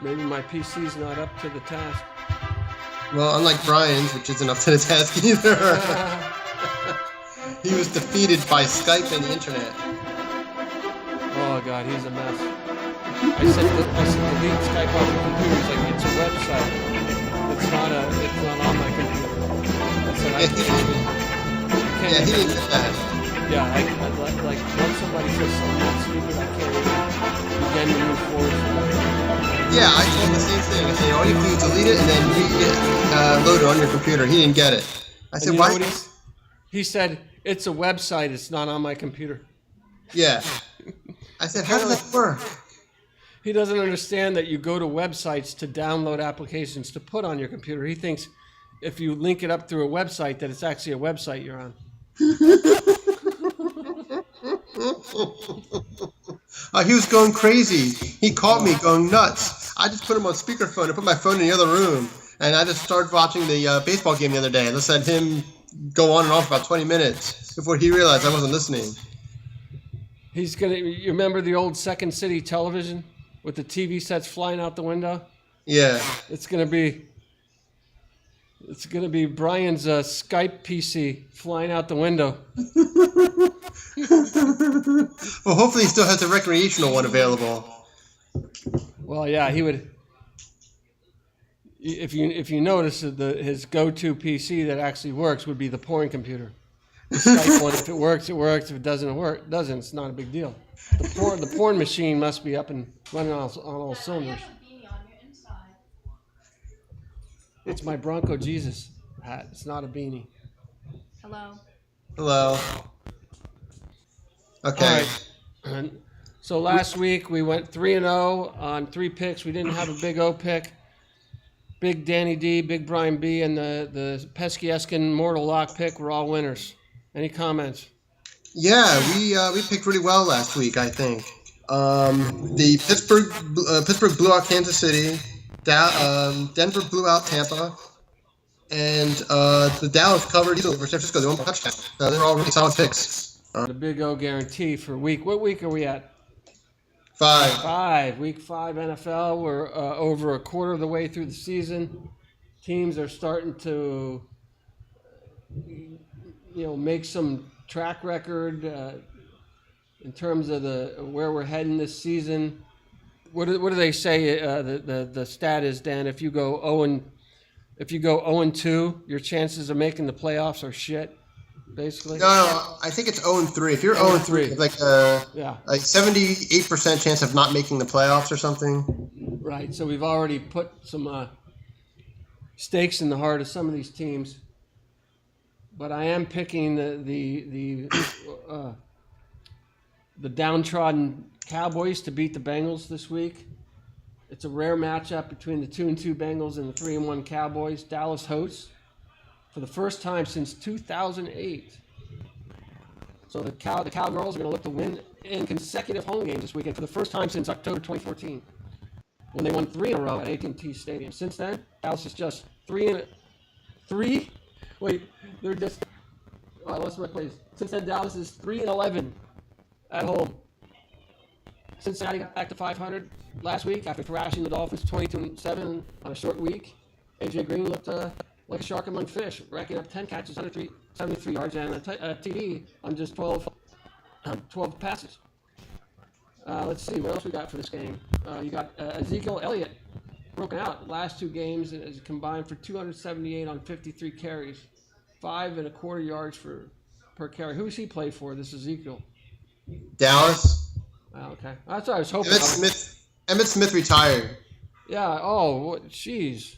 Maybe my PC's not up to the task. Well, unlike Brian's, which isn't up to the task either. He was defeated by Skype and the internet. Oh God, he's a mess. I said delete Skype off the computer. He's like, it's a website. It's not on my computer. I said, He didn't get that. Yeah, I like once somebody says something that's stupid, I can't begin to move forward from that. Yeah, I told him the same thing. I said, all you have to do is delete it and then load it on your computer. He didn't get it. I said, why? He said, it's a website. It's not on my computer. Yeah. I said, how does that work? He doesn't understand that you go to websites to download applications to put on your computer. He thinks if you link it up through a website that it's actually a website you're on. He was going crazy. He called me going nuts. I just put him on speakerphone and put my phone in the other room. And I just started watching the baseball game the other day. I just let him go on and off for about 20 minutes before he realized I wasn't listening. You remember the old Second City television with the TV sets flying out the window? Yeah. It's gonna be Brian's Skype PC flying out the window. Well, hopefully he still has a recreational one available. Well, yeah, he would. If you notice, his go-to PC that actually works would be the porn computer. The Skype one, if it works, it works. If it doesn't, it's not a big deal. The porn machine must be up and running on all cylinders. It's my Bronco Jesus hat. It's not a beanie. Hello. Okay. All right. So last week we went 3-0 on 3 picks. We didn't have a big O pick. Big Danny D, Big Brian B, and the Pesky Eskin Mortal Lock pick were all winners. Any comments? Yeah, we picked really well last week, I think. The Pittsburgh blew out Kansas City. Denver blew out Tampa. And the Dallas covered easily over San Francisco. They won by touchdown. So they're all really solid picks. The Big O guarantee for week. What week are we at? 5. Week 5 NFL. We're over a quarter of the way through the season. Teams are starting to, make some track record in terms of where we're heading this season. What do they say? The stat is, Dan, if you go 0-2, your chances of making the playoffs are shit. Basically. No, I think it's 0-3. If you're 0-3, like 78% chance of not making the playoffs or something. Right. So we've already put some stakes in the heart of some of these teams. But I am picking the downtrodden Cowboys to beat the Bengals this week. It's a rare matchup between the 2-2 Bengals and the 3-1 Cowboys. Dallas hosts for the first time since 2008. So the Cowgirls are going to look to win in consecutive home games this weekend for the first time since October 2014, when they won 3 in a row at AT&T Stadium. Since then, Dallas is just 3. Wait, they're just. Oh, I lost my place. Since then, Dallas is 3-11 at home. Cincinnati got back to 500 last week after thrashing the Dolphins 22-7 on a short week. AJ Green looked like a shark among fish, racking up 10 catches, 73 yards, and a TD on just 12 passes. Let's see, what else we got for this game? You got Ezekiel Elliott broken out. Last 2 games is combined for 278 on 53 carries, 5.25 yards per carry. Who does he play for, this Ezekiel? Dallas. Oh, okay. That's what I was hoping. Emmitt Smith retired. Yeah, jeez.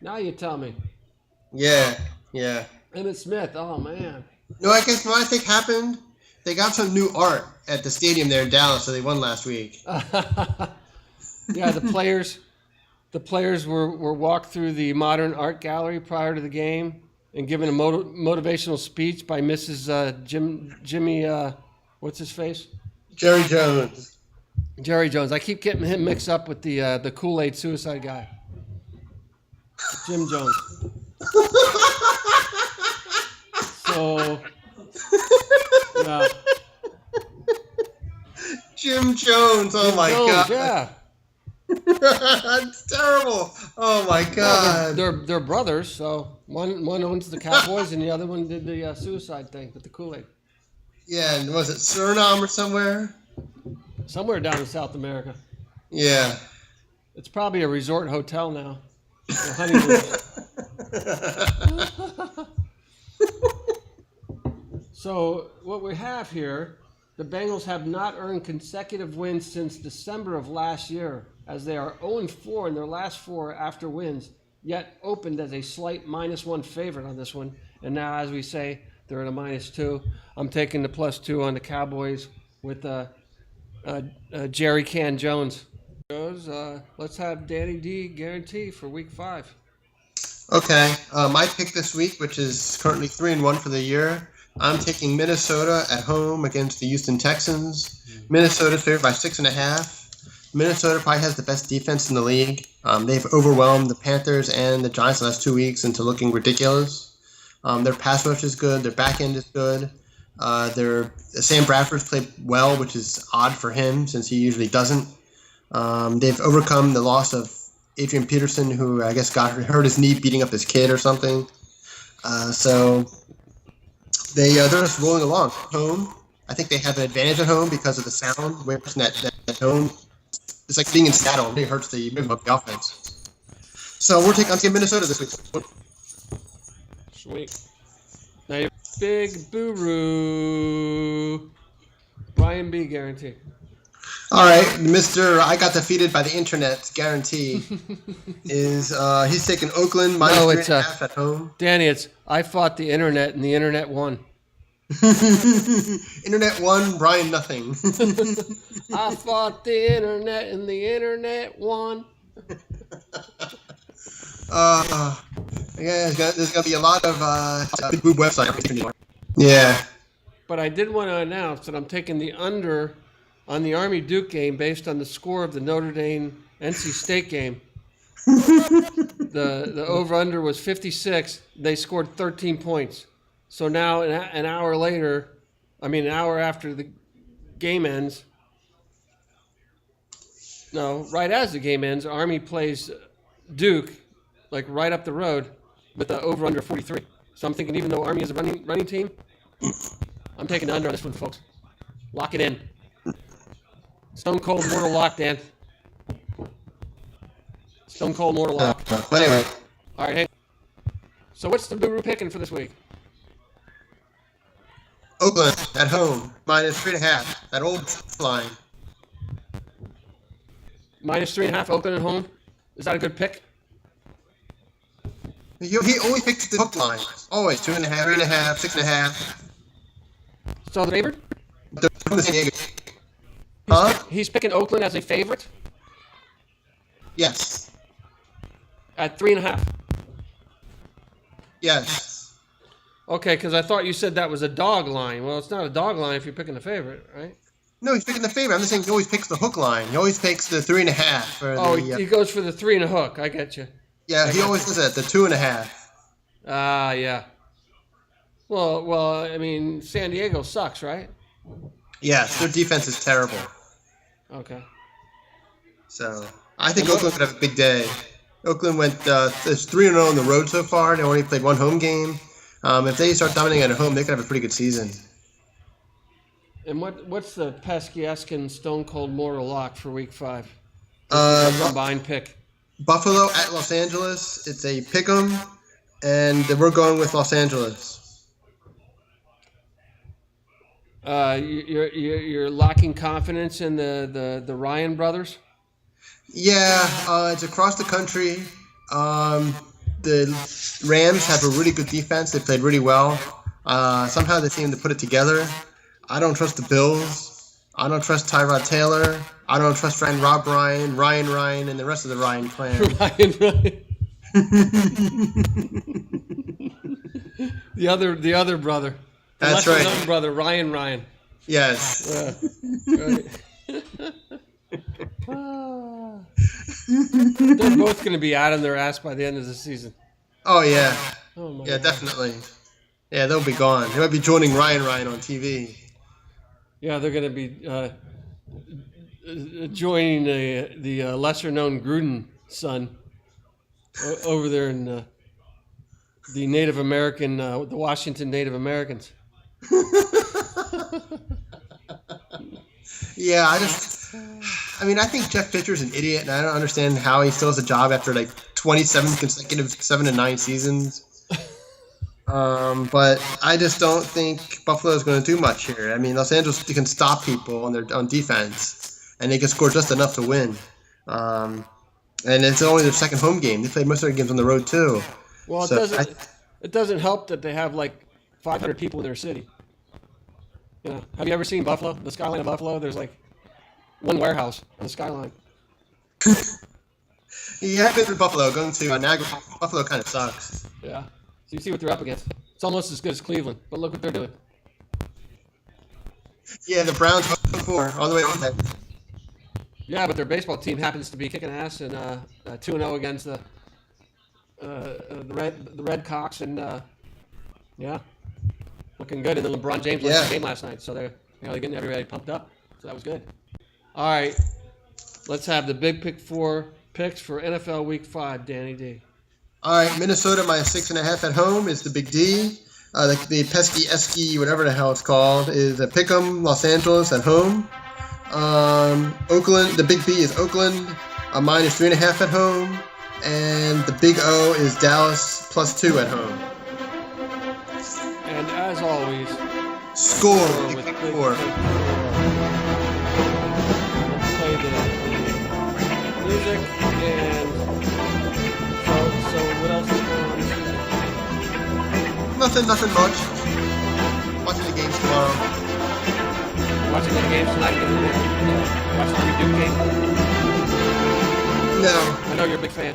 Now you tell me. Yeah. Emmitt Smith, oh man. No, I guess what I think happened, they got some new art at the stadium there in Dallas, so they won last week. Yeah, the players were walked through the modern art gallery prior to the game and given a motivational speech by Mrs. Jimmy, what's his face? Jerry Jones. I keep getting him mixed up with the Kool-Aid suicide guy. Jim Jones. So, yeah. Jim Jones. Oh my God. Yeah. It's terrible. Oh my God. They're brothers, so one owns the Cowboys and the other one did the suicide thing with the Kool-Aid. Yeah, and was it Suriname or somewhere? Somewhere down in South America. Yeah. It's probably a resort hotel now. Or honeymoon. So what we have here, the Bengals have not earned consecutive wins since December of last year, as they are 0-4 in their last 4 after wins, yet opened as a slight -1 favorite on this one. And now, as we say, they're at a -2. I'm taking the +2 on the Cowboys with Jerry Can Jones. Let's have Danny D guarantee for Week 5. Okay. My pick this week, which is currently 3-1 for the year, I'm taking Minnesota at home against the Houston Texans. Minnesota's favored by 6.5. Minnesota probably has the best defense in the league. They've overwhelmed the Panthers and the Giants the last 2 weeks into looking ridiculous. Their pass rush is good. Their back end is good. Sam Bradford's played well, which is odd for him since he usually doesn't. They've overcome the loss of Adrian Peterson, who I guess hurt his knee beating up his kid or something. So they're just rolling along. Home, I think they have an advantage at home because of the sound. Whereas at home, it's like being in Seattle. It really hurts the rhythm of the offense. So I'm taking Minnesota this week. Sweet. Now your big boo-roo. Brian B guarantee. All right, Mr. I got defeated by the internet guarantee is he's taking Oakland -3.5 at home. Danny, it's I fought the internet and the internet won. Internet won, Brian nothing. I fought the internet and the internet won. Yeah, there's gonna be a lot of big boob website. Yeah. But I did want to announce that I'm taking the under on the Army Duke game based on the score of the Notre Dame NC State game. The over-under was 56. They scored 13 points. So now an hour after the game ends, right as the game ends, Army plays Duke, like right up the road, with the over-under 43. So I'm thinking even though Army is a running team, I'm taking the under on this one, folks. Lock it in. Stone Cold Mortal Lock, Dan. Stone Cold Mortal Lock. Anyway. All right, hey. So what's the Boo-Roo picking for this week? Oakland at home, -3.5. That old line. -3.5 Oakland at home. Is that a good pick? He always picks the hook line. Always 2.5, 3.5, 6.5. So the favorite? They're from the San Diego. Huh? He's picking Oakland as a favorite Yes. at 3.5. Yes. Okay, because I thought you said that was a dog line. Well, it's not a dog line if you're picking the favorite, right? No, he's picking the favorite. I'm just saying he always picks the hook line. He always picks the 3.5. He goes for the 3 and a hook. I get you. Yeah, he always does that. The 2.5. Yeah. Well, I mean, San Diego sucks, right? Yes, their defense is terrible. Okay. So I think Oakland could have a big day. Oakland went 3-0 on the road so far. They only played one home game. If they start dominating at home, they could have a pretty good season. And what's the Pesky-esque Stone Cold Mortal Lock for Week 5? Combined pick. Buffalo at Los Angeles. It's a pick'em, and we're going with Los Angeles. You're lacking confidence in the Ryan brothers? Yeah, it's across the country. The Rams have a really good defense. They played really well. Somehow they seem to put it together. I don't trust the Bills. I don't trust Tyrod Taylor. I don't trust Rob Ryan, Ryan, and the rest of the Ryan clan. Ryan. The other brother. That's right. Other brother, Ryan. Yes. Right. They're both going to be out on their ass by the end of the season. Oh, yeah. Oh, my Yeah, God. definitely. Yeah, they'll be gone. They might be joining Ryan on TV. Yeah, they're going to be joining the lesser known Gruden son over there in the Native American, the Washington Native Americans. Yeah, I mean, I think Jeff Fisher's an idiot, and I don't understand how he still has a job after like 27 consecutive 7-9 seasons. But I just don't think Buffalo is going to do much here. I mean, Los Angeles can stop people on defense, and they can score just enough to win. And it's only their second home game. They played most of their games on the road too. Well, it doesn't help that they have like 500 people in their city. You know, have you ever seen Buffalo? The skyline of Buffalo? There's like one warehouse on the skyline. Yeah, I've been to Buffalo. Going to Niagara, Buffalo kind of sucks. Yeah. So you see what they're up against. It's almost as good as Cleveland, but look what they're doing. Yeah, the Browns 4 all the way over. Yeah, but their baseball team happens to be kicking ass and 2-0 against the Red Cox, and yeah, looking good in the LeBron James game last night. So they're getting everybody pumped up. So that was good. All right, let's have the big pick 4 picks for NFL Week 5. Danny D. All right, Minnesota -6.5 at home is the big D. The pesky esky, whatever the hell it's called, is a pick'em. Los Angeles at home. Oakland, the big B is Oakland, -3.5 at home, and the big O is Dallas +2 at home. And as always, score with big big 4. pick 4. Let's play the music, and so what else is going on this week? Nothing much. Watching the games tomorrow. Watching the games tonight? Watching the Duke game? No. I know you're a big fan.